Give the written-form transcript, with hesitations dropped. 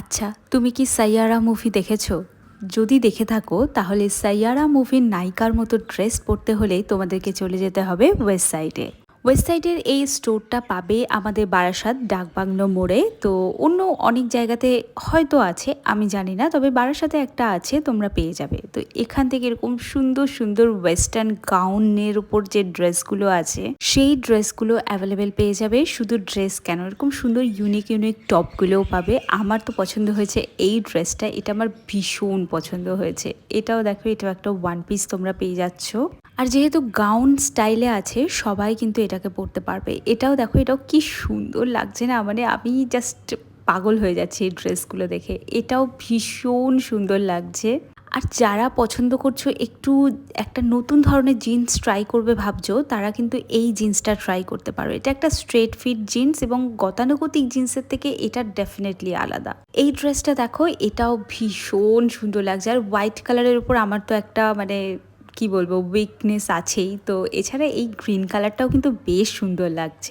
আচ্ছা, তুমি কি সাইয়ারা মুভি দেখেছো? যদি দেখে থাকো তাহলে সাইয়ারা মুভির নায়িকার মতো ড্রেস পরতে হলে তোমাদেরকে চলে যেতে হবে ওয়েস্ট সাইডে। ওয়েস্ট সাইডের এই স্টোরটা পাবে আমাদের বারাসাত ডাকবাংলো মোড়ে। তো অন্য অনেক জায়গাতে হয়তো আছে, আমি জানি না, তবে বারাসাতে একটা আছে, তোমরা পেয়ে যাবে। তো এখান থেকে এরকম সুন্দর সুন্দর ওয়েস্টার্ন গাউনের উপর যে ড্রেসগুলো আছে সেই ড্রেসগুলো অ্যাভেলেবেল পেয়ে যাবে। শুধু ড্রেস কেন, এরকম সুন্দর ইউনিক ইউনিক টপগুলোও পাবে। আমার তো পছন্দ হয়েছে এই ড্রেসটা, এটা আমার ভীষণ পছন্দ হয়েছে। এটাও দেখো, এটাও একটা ওয়ান পিস তোমরা পেয়ে যাচ্ছ। আর যেহেতু গাউন স্টাইলে আছে, সবাই কিন্তু এটাকে পরতে পারবে। এটাও দেখো, এটাও কি সুন্দর লাগছে না, মানে আমি জাস্ট পাগল হয়ে যাচ্ছি এই ড্রেসগুলো দেখে। এটাও ভীষণ সুন্দর লাগছে। আর যারা পছন্দ করছো একটু একটা নতুন ধরনের জিন্স ট্রাই করবে ভাবছো, তারা কিন্তু এই জিন্সটা ট্রাই করতে পারো। এটা একটা স্ট্রেট ফিট জিন্স এবং গতানুগতিক জিন্সের থেকে এটা ডেফিনেটলি আলাদা। এই ড্রেসটা দেখো, এটাও ভীষণ সুন্দর লাগছে। আর হোয়াইট কালারের উপর আমার তো একটা মানে কি বলবো উইকনেস আছেই। তো এছাড়া এই গ্রিন কালারটাও কিন্তু বেশ সুন্দর লাগছে।